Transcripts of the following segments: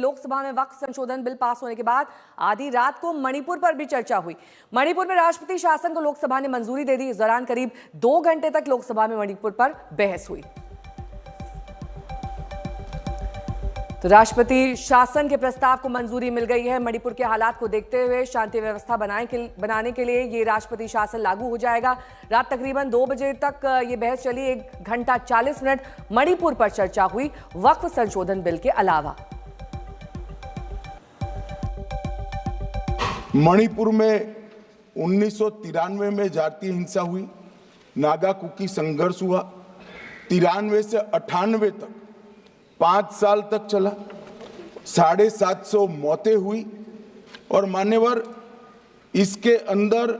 लोकसभा में वक्फ संशोधन bill pass होने के बाद आधी रात को मणिपुर पर भी चर्चा हुई। मणिपुर में राष्ट्रपति शासन को लोकसभा ने मंजूरी दे दी। इस दौरान करीब 2 घंटे तक लोकसभा में मणिपुर पर बहस हुई। तो राष्ट्रपति शासन के प्रस्ताव को मंजूरी मिल गई है। मणिपुर के हालात को देखते हुए शांति व्यवस्था बनाने के लिए ये राष्ट्रपति शासन लागू हो जाएगा। रात तकरीबन 2 बजे तक ये बहस चली। 1 घंटा 40 मिनट मणिपुर पर चर्चा हुई, वक्फ संशोधन बिल के अलावा। मणिपुर में 1993 में जातीय हिंसा हुई, नागा कुकी संघर्ष हुआ। 93 से 98 तक 5 साल तक चला। 750 मौतें हुई और मान्यवर इसके अंदर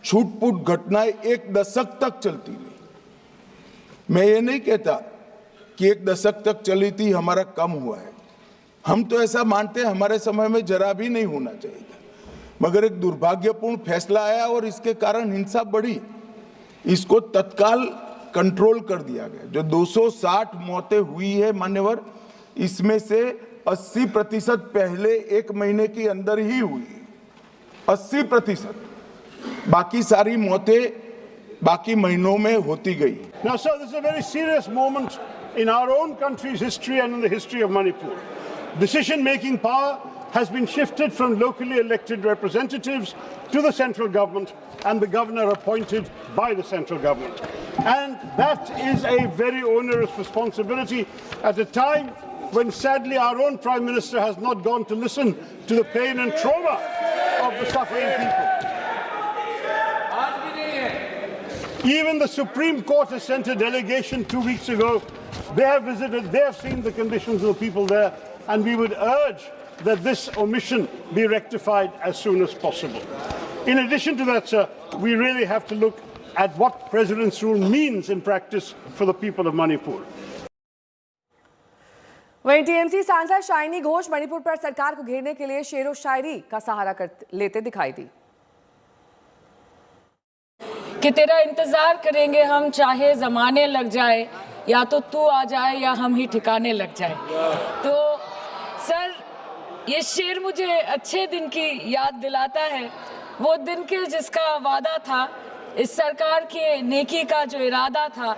छूट-फूट घटनाएं 1 दशक तक चलती रही। मैं ये नहीं कहता कि 1 दशक तक चली थी हमारा कम हुआ है, हम तो ऐसा मानते हैं हमारे समय में जरा भी नहीं होना चाहिए था, मगर एक दुर्भाग्यपूर्ण फैसला आया और इसके कारण हिंसा बढ़ी। इसको तत्काल कंट्रोल कर दिया गया। जो 260 मौतें हुई है मान्यवर, इसमें से 80% पहले 1 महीने के अंदर ही हुई, 80%। बाकी सारी मौतें बाकी महीनों में होती गई। Now, sir, this is a very serious moment in our own country's history and in the history of Manipur. Decision-making power has been shifted from locally elected representatives to the central government and the governor appointed by the central government. And that is a very onerous responsibility at a time when sadly our own Prime Minister has not gone to listen to the pain and trauma of the suffering people. Even the Supreme Court has sent a delegation 2 weeks ago. They have visited, they have seen the conditions of the people there, and we would urge that this omission be rectified as soon as possible. In addition to that, sir, we really have to look at what President's rule means in practice for the people of Manipur. वहीं TMC सांसद shiny Ghosh Manipur पर सरकार को घेरने के लिए शेरो शायरी का सहारा लेते दिखाई दी। कि तेरा इंतजार करेंगे हम, चाहे जमाने लग जाए, या तो तू आ जाए या हम ही ठिकाने लग जाए। तो सर, ये शेर मुझे अच्छे दिन की याद दिलाता है, वो दिन के जिसका वादा था, इस सरकार के नेकी का जो इरादा था।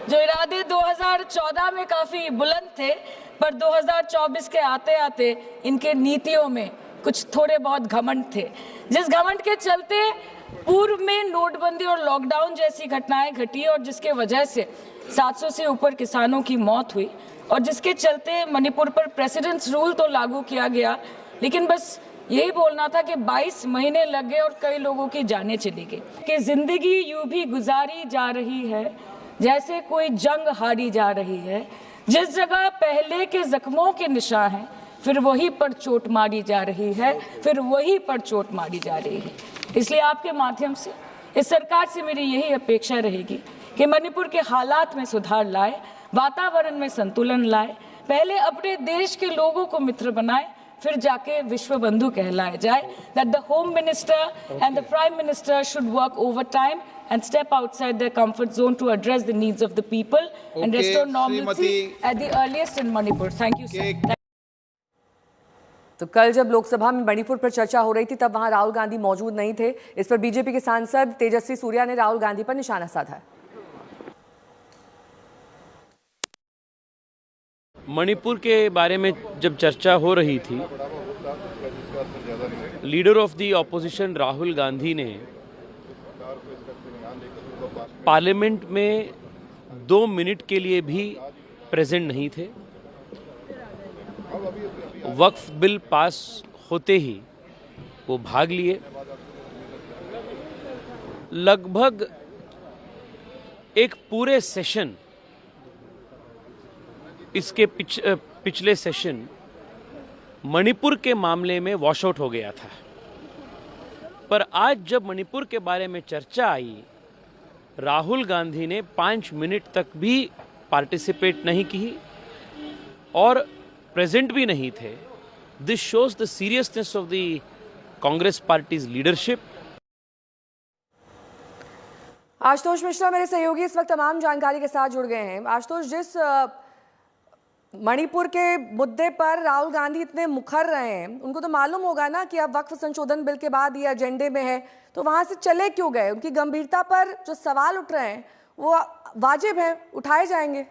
जो इरादे 2014 में काफ़ी बुलंद थे, पर 2024 के आते आते इनके नीतियों में कुछ थोड़े बहुत घमंड थे, जिस घमंड के चलते पूर्व में नोटबंदी और लॉकडाउन जैसी घटनाएं घटी और जिसके वजह से 700 से ऊपर किसानों की मौत हुई, और जिसके चलते मणिपुर पर प्रेसिडेंट्स रूल तो लागू किया गया, लेकिन बस यही बोलना था कि 22 महीने लग गए और कई लोगों की जानें चली गई। कि जिंदगी यूं भी गुजारी जा रही है जैसे कोई जंग हारी जा रही है। जिस जगह पहले के जख्मों के निशान हैं, फिर वहीं पर चोट मारी जा रही है, फिर वहीं पर चोट मारी जा रही है। इसलिए आपके माध्यम से इस सरकार से मेरी यही अपेक्षा रहेगी कि मणिपुर के हालात में सुधार लाए, वातावरण में संतुलन लाए, पहले अपने देश के लोगों को मित्र बनाए, फिर जाके विश्व बंधु कहलाए जाए। That the Home Minister and the Prime Minister should work overtime and step outside their comfort zone to address the needs of the people and restore normalcy at the earliest in Manipur. Thank you, sir. तो कल जब लोकसभा में मणिपुर पर चर्चा हो रही थी, तब वहां राहुल गांधी मौजूद नहीं थे। इस पर बीजेपी के सांसद तेजस्वी सूर्या ने राहुल गांधी पर निशाना साधा। मणिपुर के बारे में जब चर्चा हो रही थी, leader of the opposition Rahul Gandhi ने पार्लियामेंट में 2 मिनट के लिए भी प्रेजेंट नहीं थे। वक्फ बिल पास होते ही वो भाग लिए। लगभग एक पूरे सेशन, इसके पिछले सेशन मणिपुर के मामले में वॉश आउट हो गया था, पर आज जब मणिपुर के बारे में चर्चा आई, राहुल गांधी ने 5 मिनट तक भी पार्टिसिपेट नहीं की और प्रेजेंट भी नहीं थे। This shows the seriousness of the Congress parties leadership. Ashutosh Mishra मेरे सहयोगी इस वक्त तमाम जानकारी के साथ जुड़ गए हैं। आशुतोष, जिस मणिपुर के मुद्दे पर राहुल गांधी इतने मुखर रहे हैं, उनको तो मालूम होगा ना कि अब वक्फ संशोधन बिल के बाद ये एजेंडे में है, तो वहां से चले क्यों गए? उनकी गंभीरता पर जो सवाल उठ रहे हैं वो वाजिब है, उठाए जाएंगे।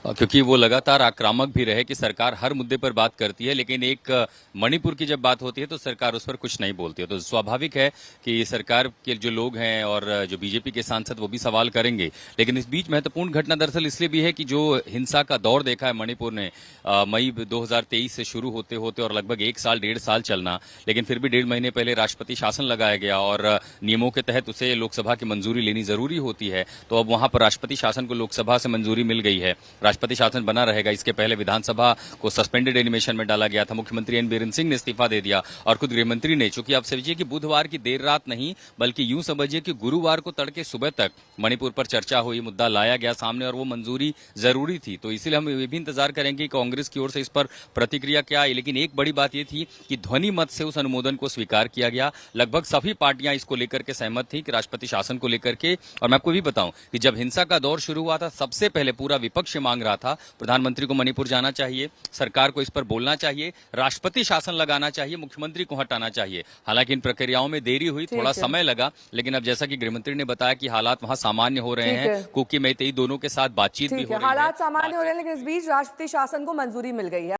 क्योंकि वो लगातार आक्रामक भी रहे कि सरकार हर मुद्दे पर बात करती है, लेकिन एक मणिपुर की जब बात होती है तो सरकार उस पर कुछ नहीं बोलती है। तो स्वाभाविक है कि सरकार के जो लोग हैं और जो बीजेपी के सांसद वो भी सवाल करेंगे। लेकिन इस बीच महत्वपूर्ण घटना दरअसल इसलिए भी है कि जो हिंसा का दौर देखा है मणिपुर ने मई 2023 से शुरू होते होते और लगभग 1-1.5 साल चलना, लेकिन फिर भी 1.5 महीने पहले राष्ट्रपति शासन लगाया गया और नियमों के तहत उसे लोकसभा की मंजूरी लेनी जरूरी होती है। तो अब वहां पर राष्ट्रपति शासन को लोकसभा से मंजूरी मिल गई है, राष्ट्रपति शासन बना रहेगा। इसके पहले विधानसभा को सस्पेंडेड एनिमेशन में डाला गया था, मुख्यमंत्री एन बीरेन सिंह ने इस्तीफा दे दिया और खुद गृहमंत्री ने, चूंकि आप समझिए कि बुधवार की देर रात नहीं बल्कि यूं समझिए कि गुरुवार को तड़के सुबह तक मणिपुर पर चर्चा हुई, मुद्दा लाया गया सामने और वो मंजूरी जरूरी थी। तो इसीलिए हम ये भी इंतजार करेंगे कि कांग्रेस की ओर से इस पर प्रतिक्रिया क्या आई। लेकिन एक बड़ी बात ये थी कि ध्वनि मत से उस अनुमोदन को स्वीकार किया गया। लगभग सभी पार्टियां इसको लेकर के सहमत थी कि राष्ट्रपति शासन को लेकर के। और मैं आपको भी बताऊं कि जब हिंसा का दौर शुरू हुआ था, सबसे पहले पूरा विपक्ष मांग रहा था प्रधानमंत्री को मणिपुर जाना चाहिए, सरकार को इस पर बोलना चाहिए, राष्ट्रपति शासन लगाना चाहिए, मुख्यमंत्री को हटाना चाहिए। हालांकि इन प्रक्रियाओं में देरी हुई, थोड़ा समय लगा, लेकिन अब जैसा कि गृहमंत्री ने बताया कि हालात वहां सामान्य हो रहे हैं, कुकी मेइतेई दोनों के साथ बातचीत भी हो रही है। हालात सामान्य हो रहे हैं, लेकिन इस बीच राष्ट्रपति शासन को मंजूरी मिल गई है।